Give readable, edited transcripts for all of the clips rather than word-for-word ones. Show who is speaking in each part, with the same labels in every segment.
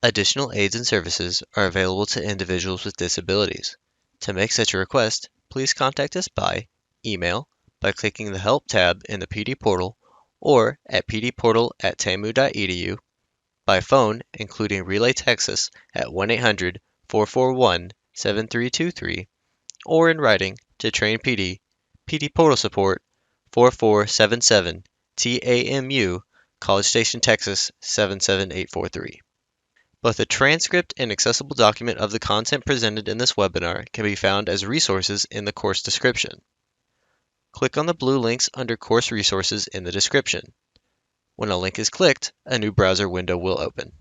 Speaker 1: Additional aids and services are available to individuals with disabilities. To make such a request, please contact us by email by clicking the Help tab in the PD portal or at pdportal@tamu.edu, by phone including Relay Texas at 1-800-441-7323, or in writing to Train PD, PD Portal Support, 4477 TAMU, College Station, Texas 77843. Both a transcript and accessible document of the content presented in this webinar can be found as resources in the course description. Click on the blue links under Course Resources in the description. When a link is clicked, a new browser window will open.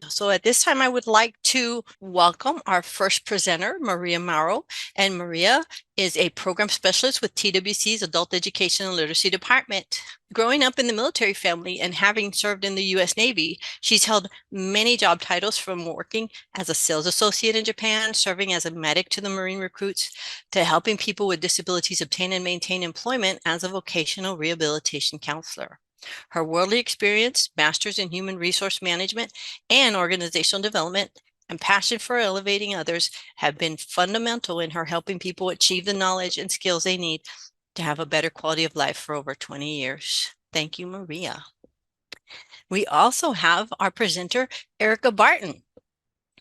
Speaker 2: So at this time, I would like to welcome our first presenter, Maria Mauro. And Maria is a program specialist with TWC's Adult Education and Literacy Department. Growing up in the military family and having served in the U.S. Navy, she's held many job titles, from working as a sales associate in Japan, serving as a medic to the Marine recruits, to helping people with disabilities obtain and maintain employment as a vocational rehabilitation counselor. Her worldly experience, master's in human resource management and organizational development, and passion for elevating others have been fundamental in her helping people achieve the knowledge and skills they need to have a better quality of life for over 20 years. Thank you, Maria. We also have our presenter, Erica Barton.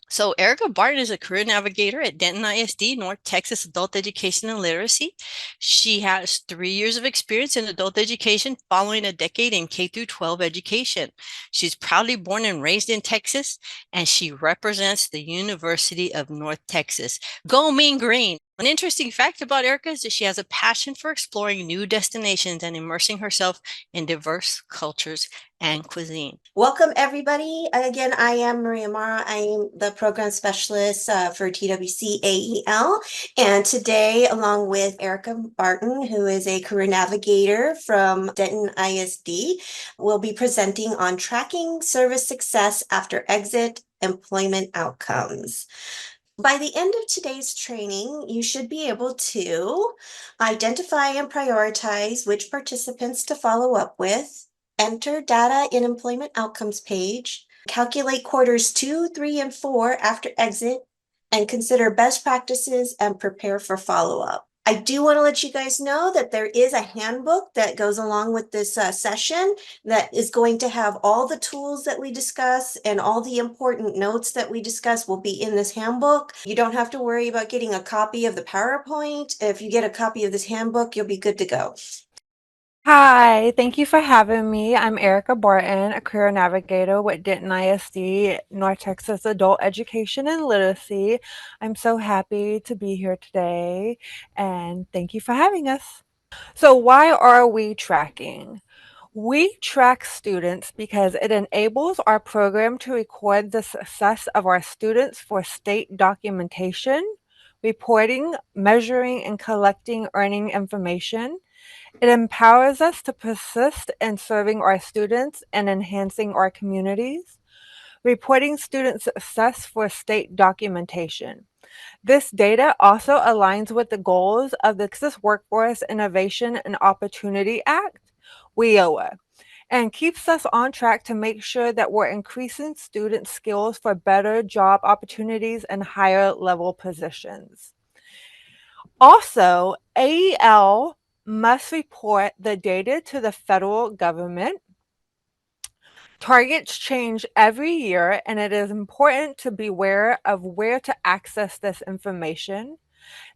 Speaker 2: So Erica Barton is a career navigator at Denton ISD, North Texas Adult Education and Literacy. She has 3 years of experience in adult education, following a decade in K through 12 education. She's proudly born and raised in Texas, and she represents the University of North Texas. Go Mean Green! An interesting fact about Erica is that she has a passion for exploring new destinations and immersing herself in diverse cultures and cuisine.
Speaker 3: Welcome, everybody. Again, I am Maria Mara. I am the program specialist for TWC AEL. And today, along with Erica Barton, who is a career navigator from Denton ISD, we'll be presenting on tracking service success after exit employment outcomes. By the end of today's training, you should be able to identify and prioritize which participants to follow up with, enter data in employment outcomes page, calculate quarters 2, 3, and 4 after exit, and consider best practices and prepare for follow-up. I do want to let you guys know that there is a handbook that goes along with this session that is going to have all the tools that we discuss, and all the important notes that we discuss will be in this handbook. You don't have to worry about getting a copy of the PowerPoint. If you get a copy of this handbook, you'll be good to go.
Speaker 4: Hi, thank you for having me. I'm Erica Barton, a career navigator with Denton ISD, North Texas Adult Education and Literacy. I'm so happy to be here today, and thank you for having us. So why are we tracking? We track students because it enables our program to record the success of our students for state documentation, reporting, measuring, and collecting earning information. It empowers us to persist in serving our students and enhancing our communities. Reporting student success for state documentation. This data also aligns with the goals of the Texas Workforce Innovation and Opportunity Act, WIOA, and keeps us on track to make sure that we're increasing student skills for better job opportunities and higher level positions. Also, AEL must report the data to the federal government. Targets change every year, and it is important to be aware of where to access this information.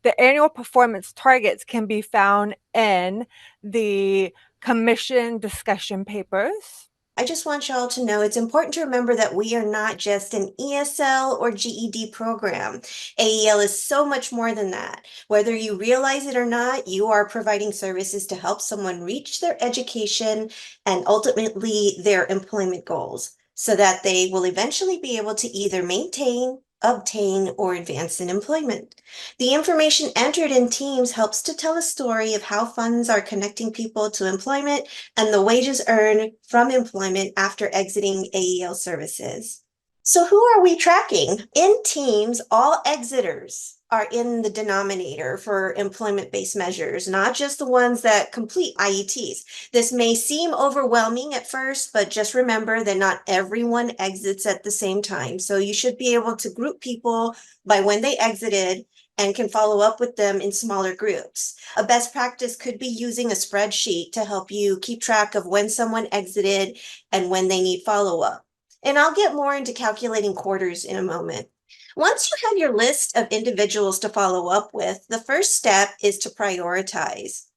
Speaker 4: The annual performance targets can be found in the commission discussion papers.
Speaker 3: I just want y'all to know it's important to remember that we are not just an ESL or GED program. AEL is so much more than that. Whether you realize it or not, you are providing services to help someone reach their education and ultimately their employment goals, so that they will eventually be able to either maintain, obtain, or advance in employment. The information entered in Teams helps to tell a story of how funds are connecting people to employment and the wages earned from employment after exiting AEL services. So who are we tracking? In Teams, all exiters are in the denominator for employment-based measures, not just the ones that complete IETs. This may seem overwhelming at first, but just remember that not everyone exits at the same time. So you should be able to group people by when they exited and can follow up with them in smaller groups. A best practice could be using a spreadsheet to help you keep track of when someone exited and when they need follow-up. And I'll get more into calculating quarters in a moment. Once you have your list of individuals to follow up with, the first step is to prioritize.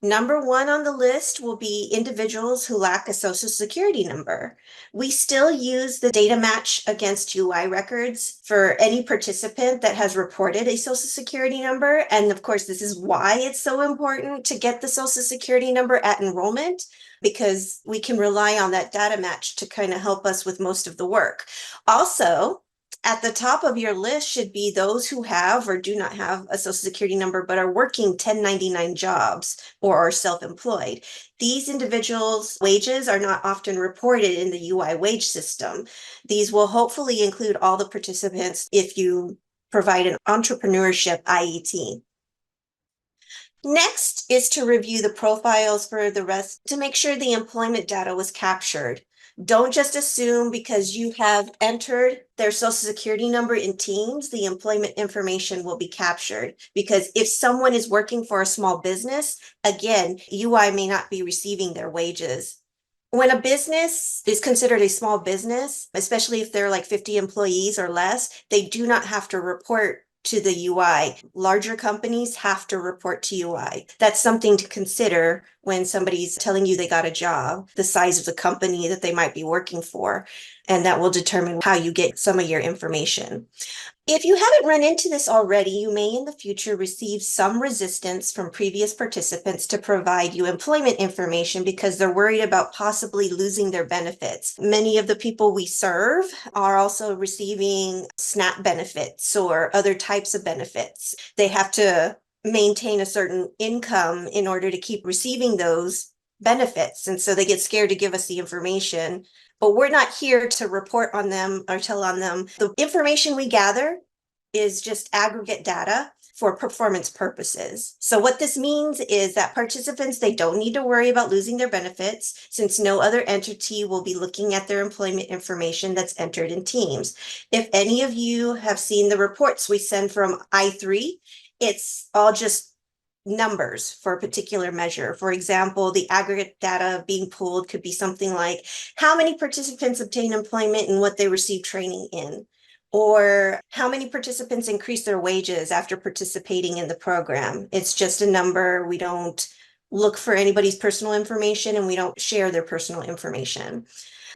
Speaker 3: Number one on the list will be individuals who lack a social security number. We still use the data match against UI records for any participant that has reported a social security number. And of course, this is why it's so important to get the social security number at enrollment, because we can rely on that data match to kind of help us with most of the work. Also, at the top of your list should be those who have or do not have a social security number, but are working 1099 jobs or are self-employed. These individuals' wages are not often reported in the UI wage system. These will hopefully include all the participants if you provide an entrepreneurship IET. Next is to review the profiles for the rest to make sure the employment data was captured. Don't just assume because you have entered their social security number in Teams, the employment information will be captured. Because if someone is working for a small business, again, UI may not be receiving their wages. When a business is considered a small business, especially if they're like 50 employees or less, they do not have to report to the UI. Larger companies have to report to UI. That's something to consider when somebody's telling you they got a job, the size of the company that they might be working for, and that will determine how you get some of your information. If you haven't run into this already, you may in the future receive some resistance from previous participants to provide you employment information because they're worried about possibly losing their benefits. Many of the people we serve are also receiving SNAP benefits or other types of benefits. They have to maintain a certain income in order to keep receiving those benefits. And so they get scared to give us the information. But we're not here to report on them or tell on them. The information we gather is just aggregate data for performance purposes. So what this means is that participants, they don't need to worry about losing their benefits since no other entity will be looking at their employment information that's entered in Teams. If any of you have seen the reports we send from I3, it's all just numbers for a particular measure. For example, the aggregate data being pulled could be something like how many participants obtain employment and what they receive training in, or how many participants increase their wages after participating in the program. It's just a number. We don't look for anybody's personal information and we don't share their personal information.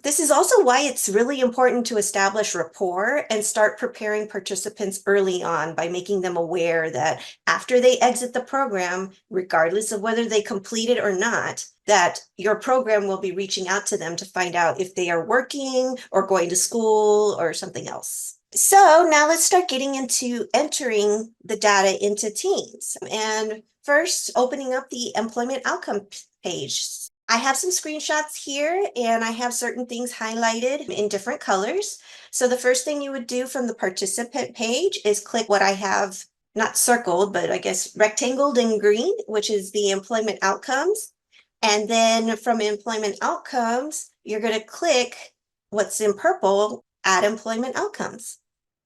Speaker 3: This is also why it's really important to establish rapport and start preparing participants early on by making them aware that after they exit the program, regardless of whether they complete it or not, that your program will be reaching out to them to find out if they are working or going to school or something else. So now let's start getting into entering the data into Teams. And first, opening up the employment outcome page. I have some screenshots here and I have certain things highlighted in different colors. So the first thing you would do from the participant page is click what I have not circled, but I guess rectangled in green, which is the employment outcomes. And then from employment outcomes, you're going to click what's in purple, add employment outcomes.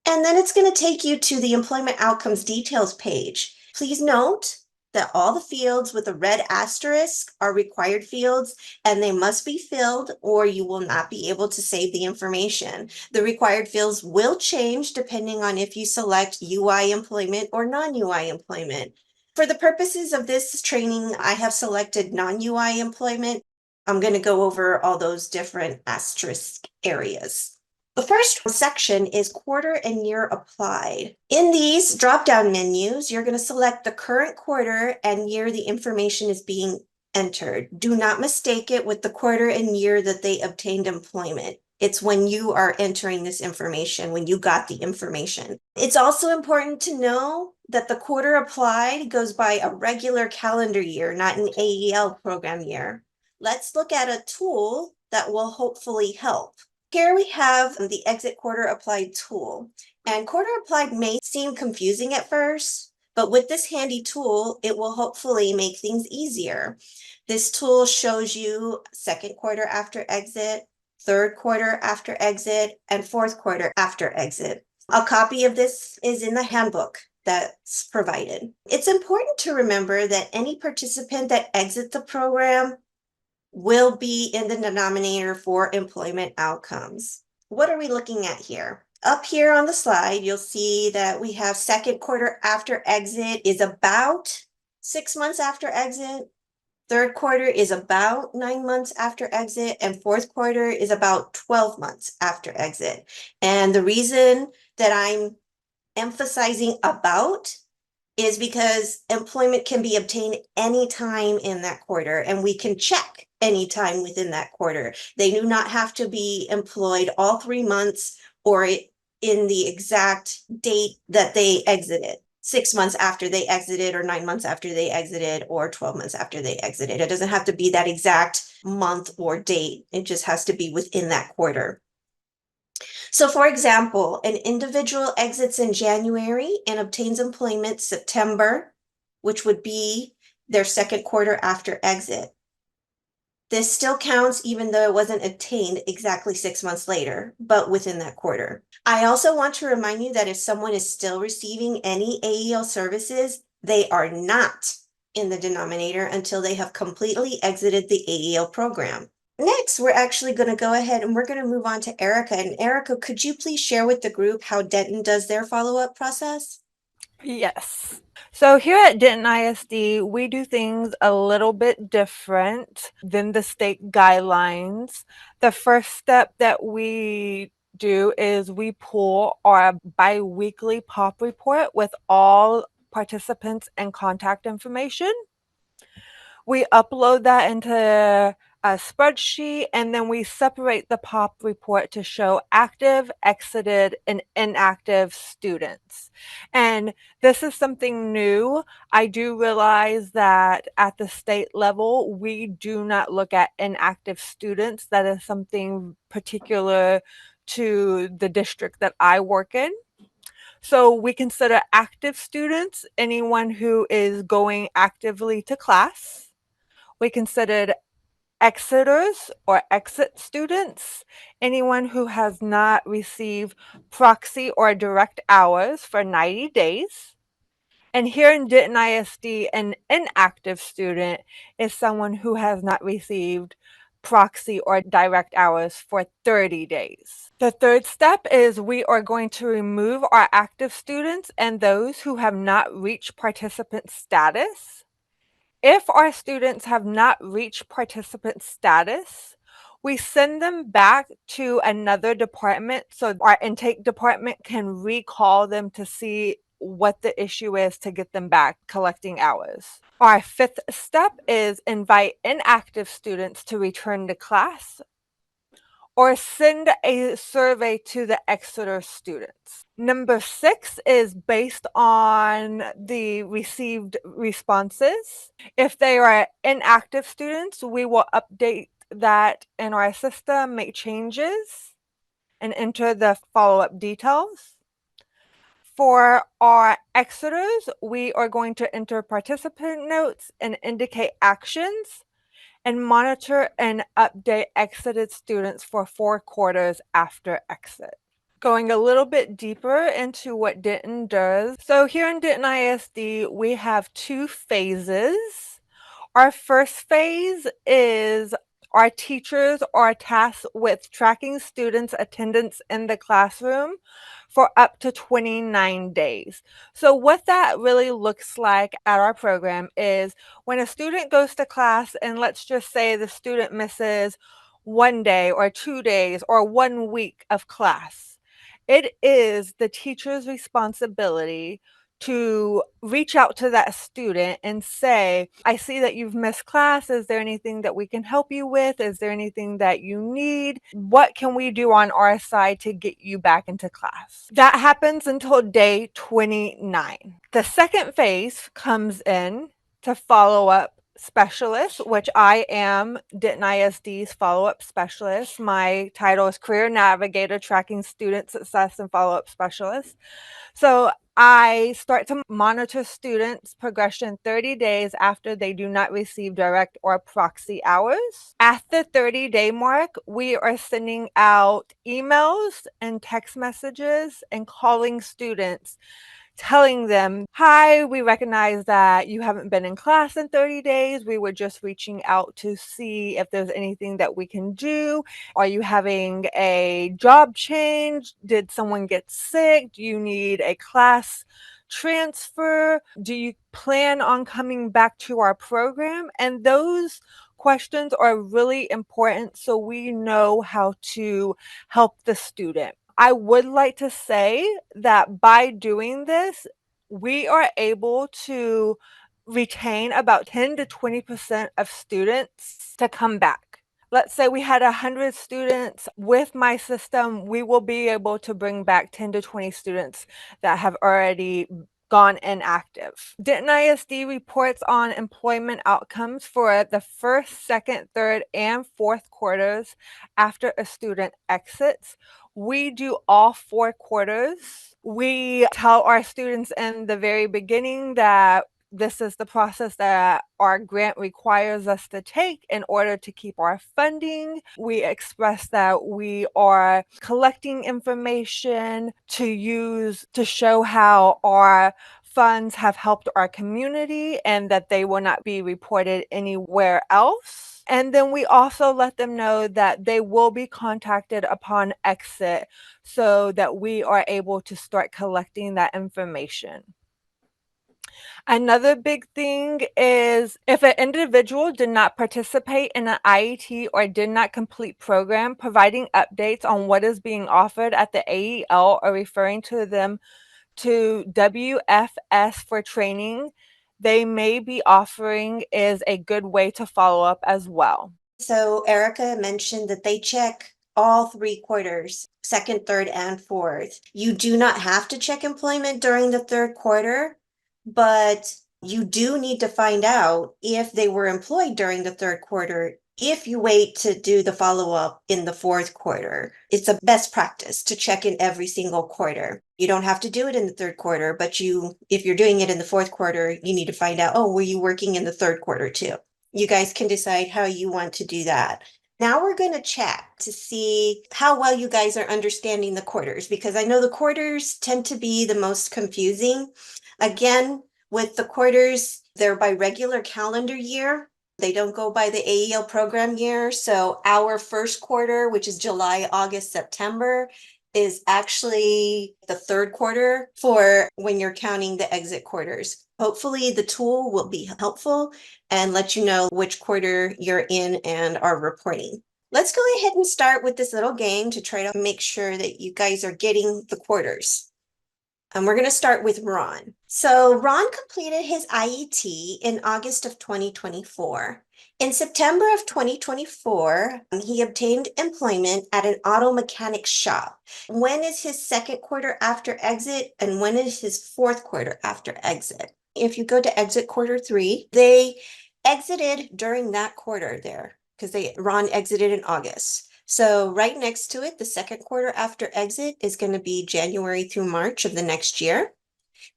Speaker 3: And then it's going to take you to the employment outcomes details page. Please note that all the fields with a red asterisk are required fields and they must be filled or you will not be able to save the information. The required fields will change depending on if you select UI employment or non-UI employment. For the purposes of this training, I have selected non-UI employment. I'm going to go over all those different asterisk areas. The first section is quarter and year applied. In these drop-down menus, you're going to select the current quarter and year the information is being entered. Do not mistake it with the quarter and year that they obtained employment. It's when you are entering this information, when you got the information. It's also important to know that the quarter applied goes by a regular calendar year, not an AEL program year. Let's look at a tool that will hopefully help. Here we have the exit quarter applied tool. And quarter applied may seem confusing at first, but with this handy tool, it will hopefully make things easier. This tool shows you second quarter after exit, third quarter after exit, and fourth quarter after exit. A copy of this is in the handbook that's provided. It's important to remember that any participant that exits the program will be in the denominator for employment outcomes. What are we looking at here? Up here on the slide, you'll see that we have second quarter after exit is about 6 months after exit. Third quarter is about 9 months after exit, and fourth quarter is about 12 months after exit. And the reason that I'm emphasizing about is because employment can be obtained anytime in that quarter, and we can check anytime within that quarter. They do not have to be employed all 3 months or in the exact date that they exited. 6 months after they exited, or 9 months after they exited, or 12 months after they exited. It doesn't have to be that exact month or date. It just has to be within that quarter. So for example, an individual exits in January and obtains employment September, which would be their second quarter after exit. This still counts even though it wasn't obtained exactly 6 months later, but within that quarter. I also want to remind you that if someone is still receiving any AEL services, they are not in the denominator until they have completely exited the AEL program. Next, we're actually going to go ahead and we're going to move on to Erica. And Erica, could you please share with the group how Denton does their follow-up process?
Speaker 4: Yes. So here at Denton ISD, we do things a little bit different than the state guidelines. The first step that we do is we pull our biweekly POP report with all participants and contact information. We upload that into a spreadsheet, and then we separate the POP report to show active, exited, and inactive students. And this is something new. I do realize that at the state level, we do not look at inactive students. That is something particular to the district that I work in. So we consider active students anyone who is going actively to class. We considered exiters or exit students, anyone who has not received proxy or direct hours for 90 days. And here in Denton ISD, an inactive student is someone who has not received proxy or direct hours for 30 days. The third step is we are going to remove our active students and those who have not reached participant status. If our students have not reached participant status, we send them back to another department so our intake department can recall them to see what the issue is to get them back collecting hours. Our fifth step is invite inactive students to return to class or send a survey to the Exeter students. Number 6 is based on the received responses. If they are inactive students, we will update that in our system, make changes, and enter the follow-up details. For our exiters, we are going to enter participant notes and indicate actions and monitor and update exited students for 4 quarters after exit. Going a little bit deeper into what Denton does. So here in Denton ISD, we have 2 phases. Our first phase is our teachers are tasked with tracking students' attendance in the classroom for up to 29 days. So what that really looks like at our program is when a student goes to class, and let's just say the student misses 1 day or 2 days or 1 week of class, it is the teacher's responsibility to reach out to that student and say, I see that you've missed class. Is there anything that we can help you with? Is there anything that you need? What can we do on our side to get you back into class? That happens until day 29. The second phase comes in to follow up specialist, which I am Denton ISD's follow-up specialist. My title is Career Navigator, tracking student success and follow-up specialist. So I start to monitor students' progression 30 days after they do not receive direct or proxy hours. At the 30-day mark, we are sending out emails and text messages and calling students, telling them, hi, we recognize that you haven't been in class in 30 days. We were just reaching out to see if there's anything that we can do. Are you having a job change? Did someone get sick? Do you need a class transfer? Do you plan on coming back to our program? And those questions are really important so we know how to help the student. I would like to say that by doing this, we are able to retain about 10 to 20% of students to come back. Let's say we had 100 students. With my system, we will be able to bring back 10 to 20 students that have already gone inactive. Denton ISD reports on employment outcomes for the first, second, third, and fourth quarters after a student exits. We do all 4 quarters. We tell our students in the very beginning that this is the process that our grant requires us to take in order to keep our funding. We express that we are collecting information to use to show how our funds have helped our community and that they will not be reported anywhere else. And then we also let them know that they will be contacted upon exit so that we are able to start collecting that information. Another big thing is if an individual did not participate in an IET or did not complete program, providing updates on what is being offered at the AEL or referring to them to WFS for training they may be offering is a good way to follow up as well.
Speaker 3: So Erica mentioned that they check all 3 quarters, second, third, and fourth. You do not have to check employment during the third quarter, but you do need to find out if they were employed during the third quarter if you wait to do the follow-up in the fourth quarter. It's a best practice to check in every single quarter. You don't have to do it in the third quarter, but if you're doing it in the fourth quarter, you need to find out, oh, were you working in the third quarter too? You guys can decide how you want to do that. Now we're going to check to see how well you guys are understanding the quarters, because I know the quarters tend to be the most confusing. Again, with the quarters, they're by regular calendar year. They don't go by the AEL program year. So our first quarter, which is July, August, September, is actually the third quarter for when you're counting the exit quarters. Hopefully the tool will be helpful and let you know which quarter you're in and are reporting. Let's go ahead and start with this little game to try to make sure that you guys are getting the quarters. And we're going to start with Ron. So Ron completed his IET in August of 2024. In September of 2024, he obtained employment at an auto mechanic shop. When is his second quarter after exit and when is his fourth quarter after exit? If you go to exit quarter 3, they exited during that quarter there because Ron exited in August. So right next to it, the second quarter after exit is going to be January through March of the next year.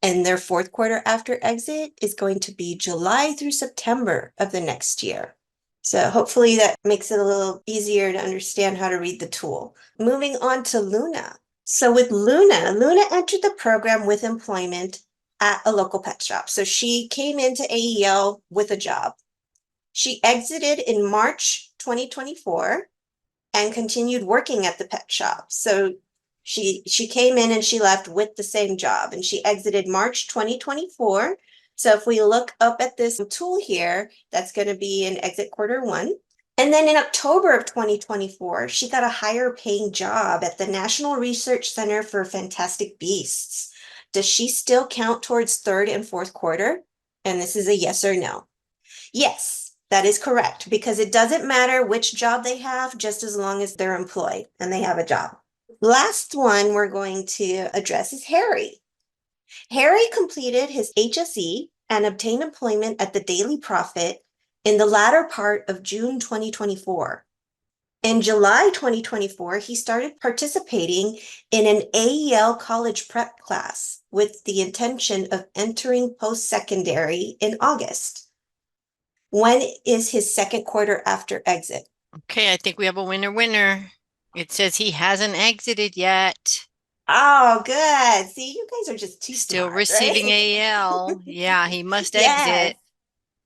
Speaker 3: And their fourth quarter after exit is going to be July through September of the next year. So hopefully that makes it a little easier to understand how to read the tool. Moving on to Luna. So with Luna entered the program with employment at a local pet shop. So she came into AEL with a job. She exited in March 2024 and continued working at the pet shop. So she came in and she left with the same job and she exited March 2024. So if we look up at this tool here, that's going to be in exit quarter 1. And then in October of 2024, she got a higher paying job at the National Research Center for Fantastic Beasts. Does she still count towards third and fourth quarter? And this is a yes or no. Yes. That is correct, because it doesn't matter which job they have, just as long as they're employed and they have a job. Last one we're going to address is Harry. Harry completed his HSE and obtained employment at the Daily Prophet in the latter part of June 2024. In July 2024, he started participating in an AEL college prep class with the intention of entering post-secondary in August. When is his second quarter after exit?
Speaker 2: Okay, I think we have a winner. It says he hasn't exited yet.
Speaker 3: Oh, good. See, you guys are just too
Speaker 2: Still
Speaker 3: smart,
Speaker 2: receiving
Speaker 3: right?
Speaker 2: AEL. Yeah, he must
Speaker 3: Yes.
Speaker 2: exit.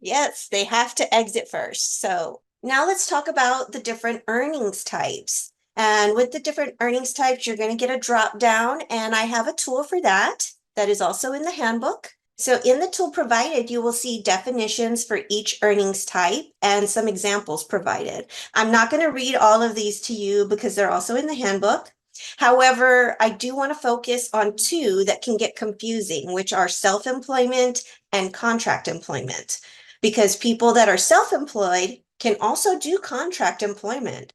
Speaker 3: Yes, they have to exit first. So now let's talk about the different earnings types. And with the different earnings types, you're going to get a drop down, and I have a tool for that that is also in the handbook. So in the tool provided, you will see definitions for each earnings type and some examples provided. I'm not going to read all of these to you because they're also in the handbook. However, I do want to focus on two that can get confusing, which are self-employment and contract employment, because people that are self-employed can also do contract employment.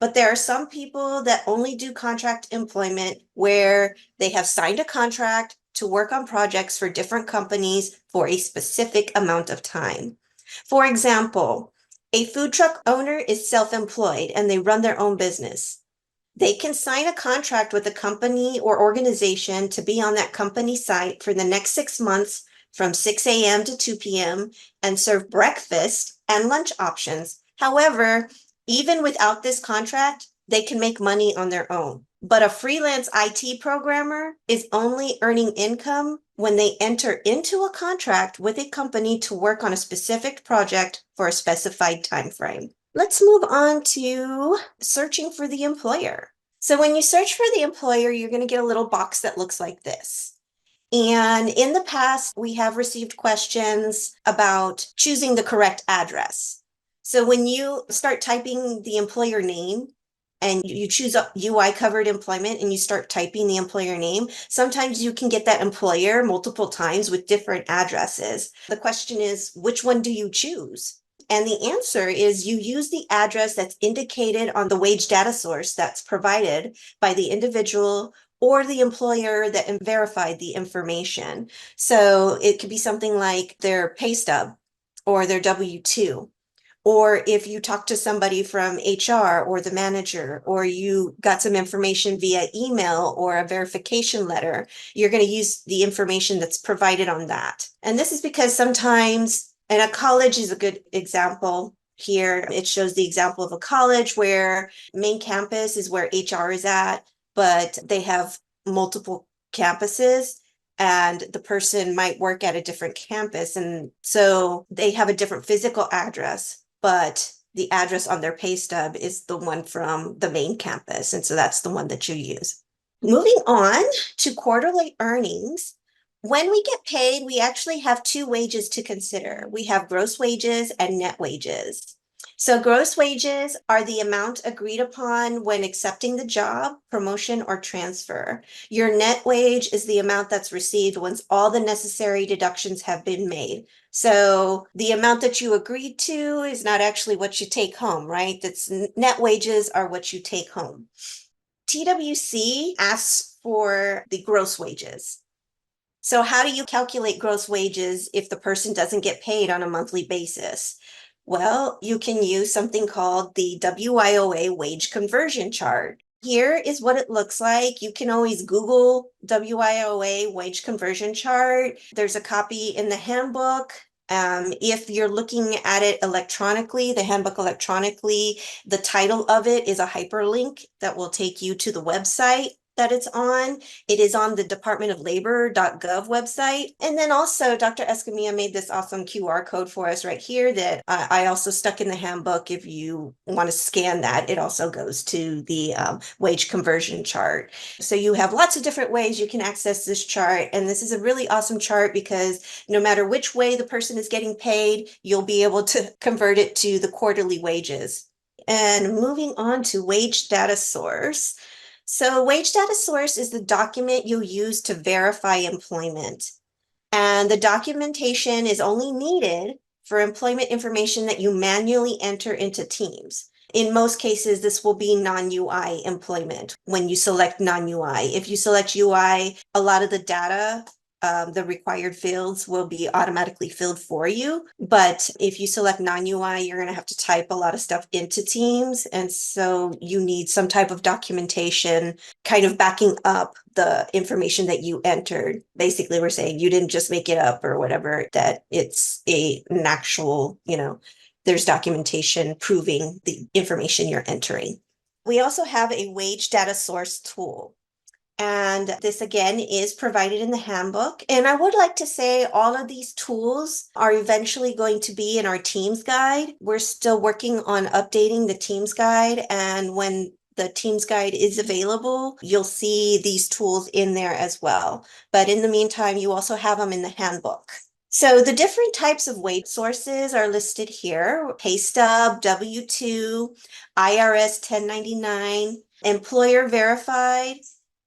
Speaker 3: But there are some people that only do contract employment where they have signed a contract to work on projects for different companies for a specific amount of time. For example, a food truck owner is self-employed and they run their own business. They can sign a contract with a company or organization to be on that company site for the next 6 months from 6 a.m. to 2 p.m. and serve breakfast and lunch options. However, even without this contract, they can make money on their own. But a freelance IT programmer is only earning income when they enter into a contract with a company to work on a specific project for a specified time frame. Let's move on to searching for the employer. So when you search for the employer, you're going to get a little box that looks like this. And in the past, we have received questions about choosing the correct address. So when you start typing the employer name and you choose UI covered employment and you start typing the employer name, sometimes you can get that employer multiple times with different addresses. The question is, which one do you choose? And the answer is you use the address that's indicated on the wage data source that's provided by the individual or the employer that verified the information. So it could be something like their pay stub or their W-2. Or if you talk to somebody from HR or the manager, or you got some information via email or a verification letter, you're going to use the information that's provided on that. And this is because sometimes, and a college is a good example here. It shows the example of a college where main campus is where HR is at, but they have multiple campuses and the person might work at a different campus. And so they have a different physical address, but the address on their pay stub is the one from the main campus. And so that's the one that you use. Moving on to quarterly earnings. When we get paid, we actually have two wages to consider. We have gross wages and net wages. So gross wages are the amount agreed upon when accepting the job, promotion, or transfer. Your net wage is the amount that's received once all the necessary deductions have been made. So the amount that you agreed to is not actually what you take home, right? That's net wages are what you take home. TWC asks for the gross wages. So how do you calculate gross wages if the person doesn't get paid on a monthly basis? Well, you can use something called the WIOA wage conversion chart. Here is what it looks like. You can always Google WIOA wage conversion chart. There's a copy in the handbook. If you're looking at it electronically, the handbook electronically, the title of it is a hyperlink that will take you to the website that it's on. It is on the Department of Labor.gov website. And then also Dr. Escamilla made this awesome QR code for us right here that I also stuck in the handbook. If you want to scan that, it also goes to the wage conversion chart. So you have lots of different ways you can access this chart. And this is a really awesome chart because no matter which way the person is getting paid, you'll be able to convert it to the quarterly wages. And moving on to wage data source. So wage data source is the document you'll use to verify employment. And the documentation is only needed for employment information that you manually enter into Teams. In most cases, this will be non-UI employment when you select non-UI. If you select UI, a lot of the data the required fields will be automatically filled for you. But if you select non-UI, you're going to have to type a lot of stuff into Teams. And so you need some type of documentation kind of backing up the information that you entered. Basically, we're saying you didn't just make it up or whatever, that it's an actual, there's documentation proving the information you're entering. We also have a wage data source tool. And this again is provided in the handbook. And I would like to say all of these tools are eventually going to be in our Teams guide. We're still working on updating the Teams guide. And when the Teams guide is available, you'll see these tools in there as well. But in the meantime, you also have them in the handbook. So the different types of wage sources are listed here: pay stub, W-2, IRS 1099, employer verified,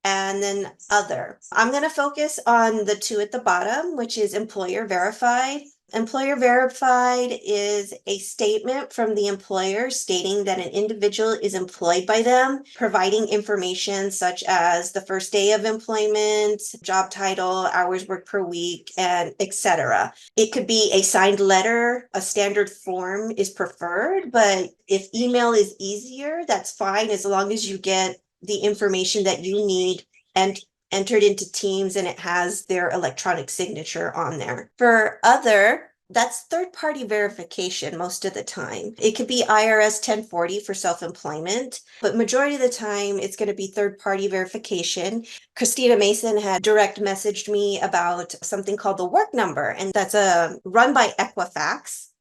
Speaker 3: and then other. I'm going to focus on the two at the bottom, which is employer verified. Employer verified is a statement from the employer stating that an individual is employed by them, providing information such as the first day of employment, job title, hours worked per week, and etc. It could be a signed letter. A standard form is preferred, but if email is easier, that's fine, as long as you get the information that you need and entered into Teams and it has their electronic signature on there. For other, that's third-party verification most of the time. It could be IRS 1040 for self-employment, but majority of the time it's going to be third-party verification. Christina Mason had direct messaged me about something called the Work Number, and that's run by Equifax.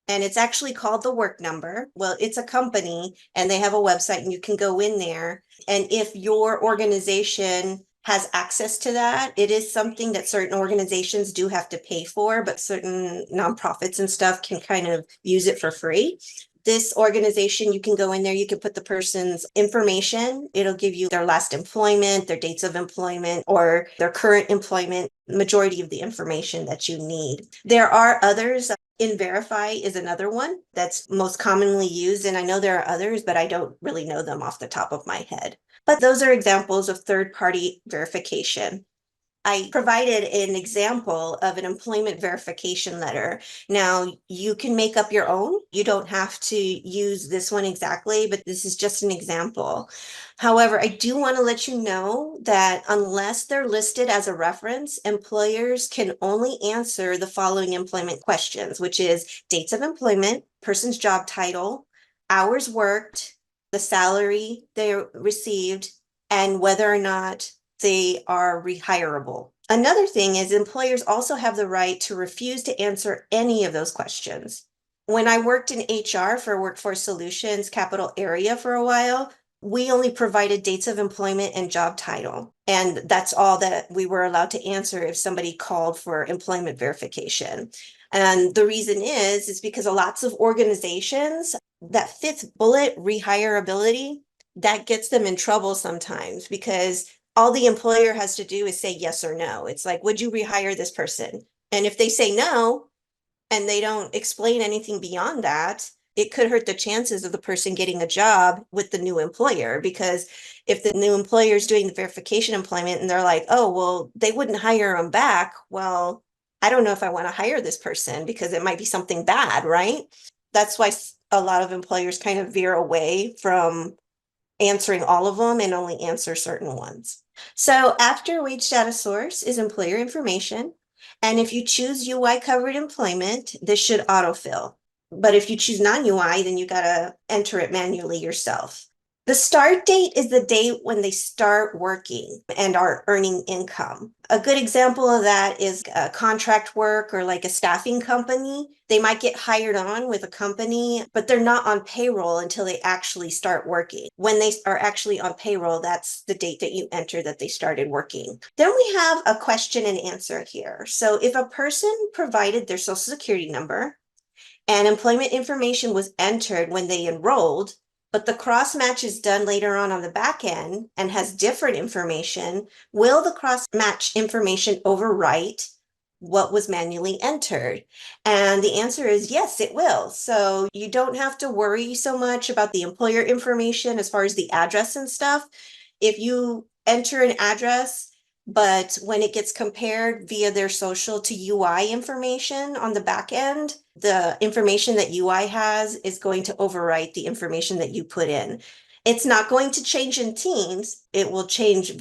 Speaker 3: And it's actually called the Work Number. Well, it's a company and they have a website and you can go in there. And if your organization has access to that, it is something that certain organizations do have to pay for, but certain nonprofits and stuff can kind of use it for free. This organization, you can go in there, you can put the person's information. It'll give you their last employment, their dates of employment, or their current employment, majority of the information that you need. There are others. InVerify is another one that's most commonly used. And I know there are others, but I don't really know them off the top of my head. But those are examples of third-party verification. I provided an example of an employment verification letter. Now, you can make up your own. You don't have to use this one exactly, but this is just an example. However, I do want to let you know that unless they're listed as a reference, employers can only answer the following employment questions, which is dates of employment, person's job title, hours worked, the salary they received, and whether or not they are rehirable. Another thing is employers also have the right to refuse to answer any of those questions. When I worked in HR for Workforce Solutions Capital Area for a while, we only provided dates of employment and job title. And that's all that we were allowed to answer if somebody called for employment verification. And the reason is because lots of organizations, that fifth bullet, rehirability, that gets them in trouble sometimes because all the employer has to do is say yes or no. It's like, would you rehire this person? And if they say no, and they don't explain anything beyond that, it could hurt the chances of the person getting a job with the new employer. Because if the new employer is doing the verification employment and they're like, oh, well, they wouldn't hire them back. Well, I don't know if I want to hire this person because it might be something bad, right? That's why a lot of employers kind of veer away from answering all of them and only answer certain ones. So after wage data source is employer information. And if you choose UI covered employment, this should autofill. But if you choose non-UI, then you got to enter it manually yourself. The start date is the date when they start working and are earning income. A good example of that is contract work or like a staffing company. They might get hired on with a company, but they're not on payroll until they actually start working. When they are actually on payroll, that's the date that you enter that they started working. Then we have a question and answer here. So if a person provided their social security number and employment information was entered when they enrolled, but the cross match is done later on the back end and has different information, will the cross match information overwrite what was manually entered? And the answer is yes, it will. So you don't have to worry so much about the employer information as far as the address and stuff. If you enter an address but when it gets compared via their social to UI information on the back end, the information that UI has is going to overwrite the information that you put in. It's not going to change in Teams. It will change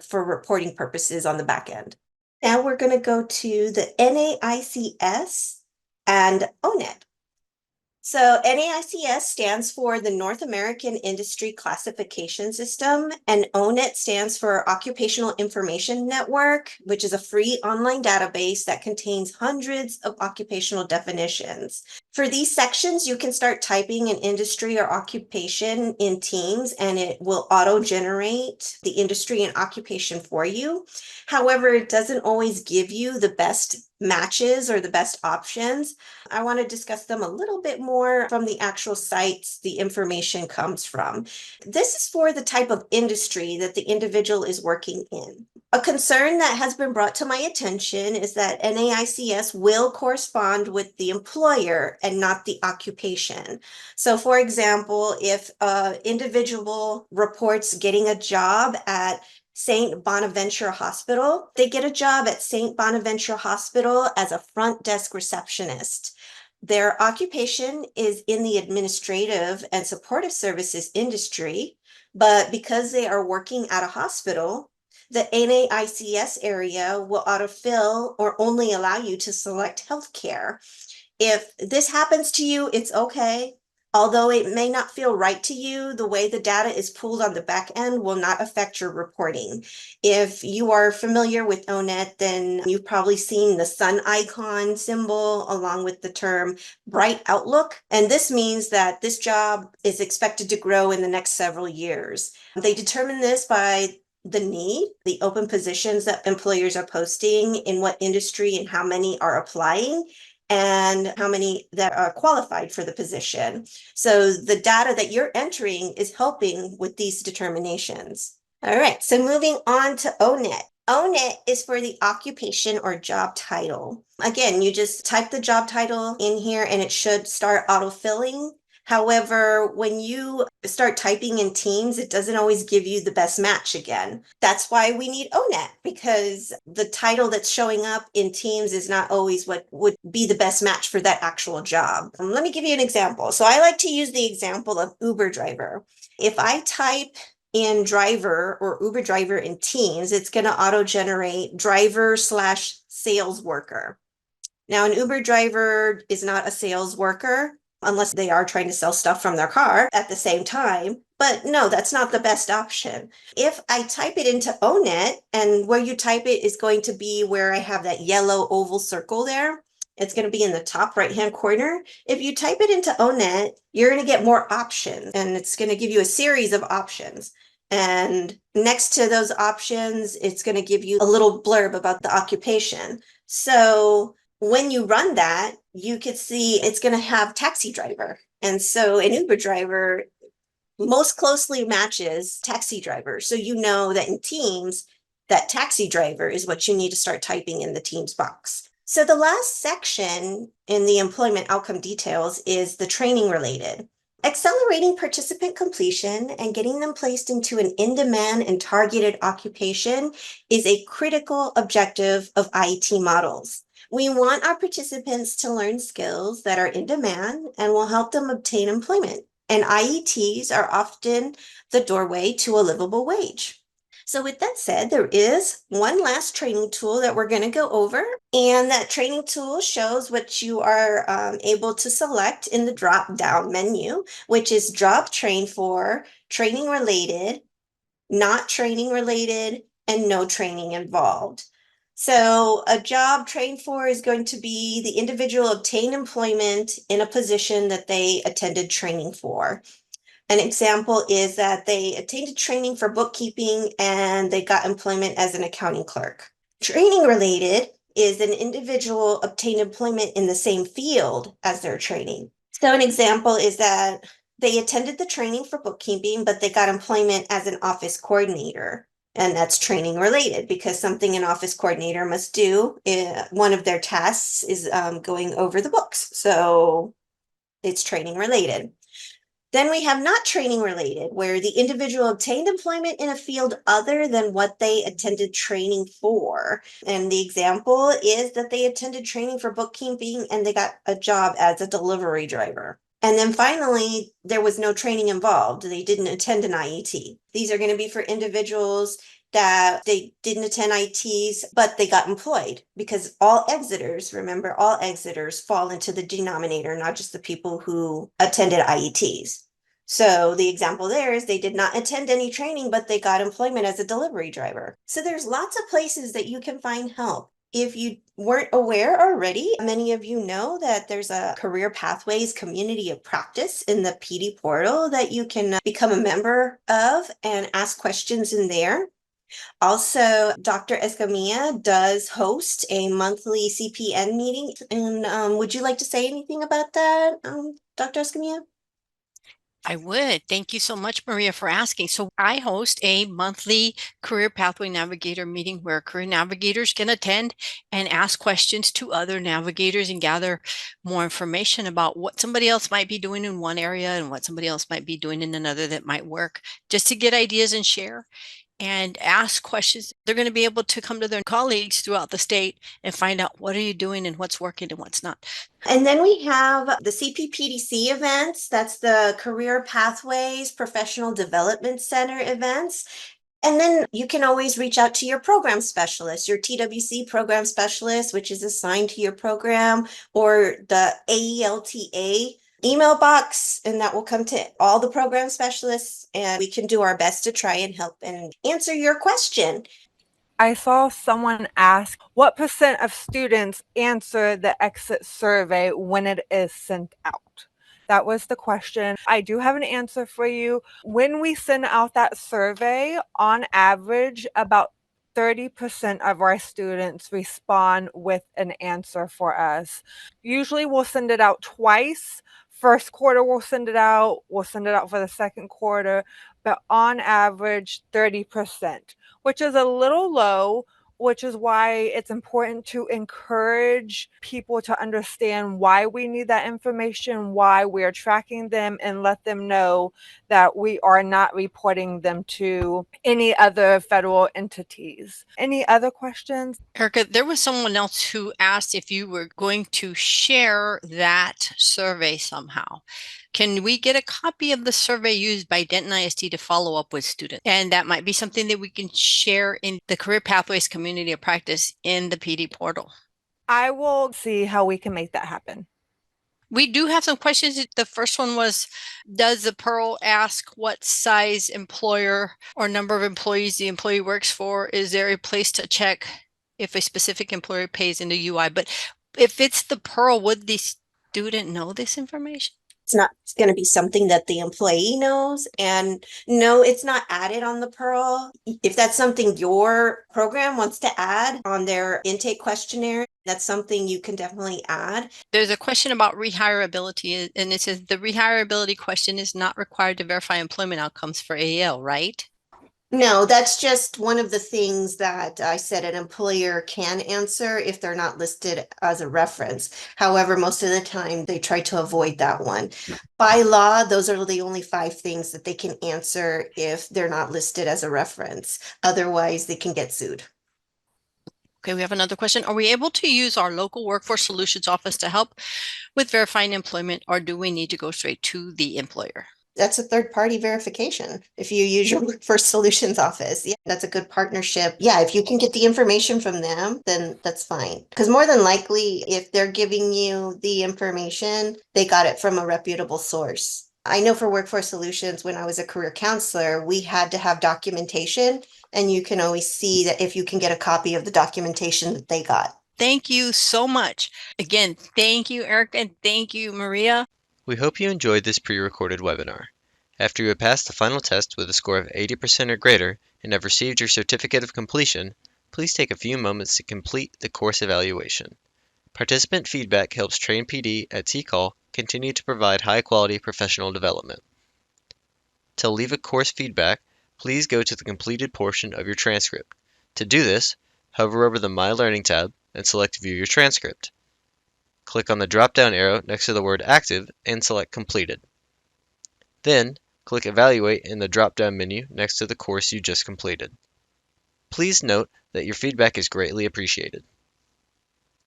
Speaker 3: for reporting purposes on the back end. Now we're going to go to the NAICS and ONET. So NAICS stands for the North American Industry Classification System, and ONET stands for Occupational Information Network, which is a free online database that contains hundreds of occupational definitions. For these sections, you can start typing an industry or occupation in Teams, and it will auto-generate the industry and occupation for you. However, it doesn't always give you the best matches or the best options. I want to discuss them a little bit more from the actual sites the information comes from. This is for the type of industry that the individual is working in. A concern that has been brought to my attention is that NAICS will correspond with the employer and not the occupation. So for example, if an individual reports getting a job at St. Bonaventure Hospital, they get a job at St. Bonaventure Hospital as a front desk receptionist. Their occupation is in the administrative and supportive services industry, but because they are working at a hospital, the NAICS area will autofill or only allow you to select healthcare. If this happens to you, it's okay. Although it may not feel right to you, the way the data is pulled on the back end will not affect your reporting. If you are familiar with ONET, then you've probably seen the sun icon symbol along with the term bright outlook. And this means that this job is expected to grow in the next several years. They determine this by the need, the open positions that employers are posting, in what industry and how many are applying, and how many that are qualified for the position. So the data that you're entering is helping with these determinations. All right, so moving on to ONET. ONET is for the occupation or job title. Again, you just type the job title in here and it should start autofilling. However, when you start typing in Teams, it doesn't always give you the best match again. That's why we need ONET, because the title that's showing up in Teams is not always what would be the best match for that actual job. Let me give you an example. So I like to use the example of Uber driver. If I type in driver or Uber driver in Teams, it's going to auto-generate driver/sales worker. Now, an Uber driver is not a sales worker, unless they are trying to sell stuff from their car at the same time. But no, that's not the best option. If I type it into ONET, and where you type it is going to be where I have that yellow oval circle there, it's going to be in the top right-hand corner. If you type it into ONET, you're going to get more options, and it's going to give you a series of options. And next to those options, it's going to give you a little blurb about the occupation. So when you run that, you could see it's going to have taxi driver. And so an Uber driver most closely matches taxi driver. So you know that in Teams, that taxi driver is what you need to start typing in the Teams box. So the last section in the employment outcome details is the training related. Accelerating participant completion and getting them placed into an in-demand and targeted occupation is a critical objective of IET models. We want our participants to learn skills that are in demand and will help them obtain employment. And IETs are often the doorway to a livable wage. So with that said, there is one last training tool that we're going to go over. And that training tool shows what you are able to select in the drop-down menu, which is job train for, training related, not training related, and no training involved. So a job trained for is going to be the individual obtain employment in a position that they attended training for. An example is that they attended training for bookkeeping and they got employment as an accounting clerk. Training related is an individual obtained employment in the same field as their training. So an example is that they attended the training for bookkeeping, but they got employment as an office coordinator. And that's training related because something an office coordinator must do. One of their tasks is going over the books. So it's training related. Then we have not training related, where the individual obtained employment in a field other than what they attended training for. And the example is that they attended training for bookkeeping and they got a job as a delivery driver. And then finally, there was no training involved. They didn't attend an IET. These are going to be for individuals that they didn't attend IETs, but they got employed, because all exiters, remember, all exiters fall into the denominator, not just the people who attended IETs. So the example there is they did not attend any training, but they got employment as a delivery driver. So there's lots of places that you can find help. If you weren't aware already, many of you know that there's a Career Pathways Community of Practice in the PD portal that you can become a member of and ask questions in there. Also, Dr. Escamilla does host a monthly CPN meeting. And would you like to say anything about that, Dr. Escamilla?
Speaker 2: I would. Thank you so much, Maria, for asking. So I host a monthly Career Pathway Navigator meeting where career navigators can attend and ask questions to other navigators and gather more information about what somebody else might be doing in one area and what somebody else might be doing in another that might work, just to get ideas and share and ask questions. They're going to be able to come to their colleagues throughout the state and find out what are you doing and what's working and what's not.
Speaker 3: And then we have the CPPDC events. That's the Career Pathways Professional Development Center events. And then you can always reach out to your program specialist, your TWC program specialist, which is assigned to your program, or the AELTA email box, and that will come to all the program specialists, and we can do our best to try and help and answer your question.
Speaker 4: I saw someone ask, what percent of students answer the exit survey when it is sent out? That was the question. I do have an answer for you. When we send out that survey, on average, about 30% of our students respond with an answer for us. Usually we'll send it out twice. First quarter we'll send it out for the second quarter, but on average 30%, which is a little low, which is why it's important to encourage people to understand why we need that information, why we're tracking them, and let them know that we are not reporting them to any other federal entities. Any other questions?
Speaker 2: Erica, there was someone else who asked if you were going to share that survey somehow. Can we get a copy of the survey used by Denton ISD to follow up with students? And that might be something that we can share in the Career Pathways Community of Practice in the PD portal.
Speaker 4: I will see how we can make that happen.
Speaker 2: We do have some questions. The first one was, does the Pearl ask what size employer or number of employees the employee works for? Is there a place to check if a specific employer pays into UI? But if it's the Pearl, would the student know this information?
Speaker 3: It's not going to be something that the employee knows. And no, it's not added on the Pearl. If that's something your program wants to add on their intake questionnaire, that's something you can definitely add.
Speaker 2: There's a question about rehirability, and it says the rehirability question is not required to verify employment outcomes for AEL, right?
Speaker 3: No, that's just one of the things that I said an employer can answer if they're not listed as a reference. However, most of the time they try to avoid that one. By law, those are the only 5 things that they can answer if they're not listed as a reference. Otherwise, they can get sued.
Speaker 2: Okay, we have another question. Are we able to use our local Workforce Solutions office to help with verifying employment, or do we need to go straight to the employer?
Speaker 3: That's a third-party verification. If you use your Workforce Solutions office, yeah, that's a good partnership. Yeah, if you can get the information from them, then that's fine. Because more than likely, if they're giving you the information, they got it from a reputable source. I know for Workforce Solutions, when I was a career counselor, we had to have documentation, and you can always see that if you can get a copy of the documentation that they got.
Speaker 2: Thank you so much. Again, thank you, Eric, and thank you, Maria.
Speaker 1: We hope you enjoyed this pre-recorded webinar. After you have passed the final test with a score of 80% or greater and have received your certificate of completion, please take a few moments to complete the course evaluation. Participant feedback helps Train PD at TCAL continue to provide high-quality professional development. To leave a course feedback, please go to the completed portion of your transcript. To do this, hover over the My Learning tab and select View Your Transcript. Click on the drop-down arrow next to the word Active and select Completed. Then, click Evaluate in the drop-down menu next to the course you just completed. Please note that your feedback is greatly appreciated.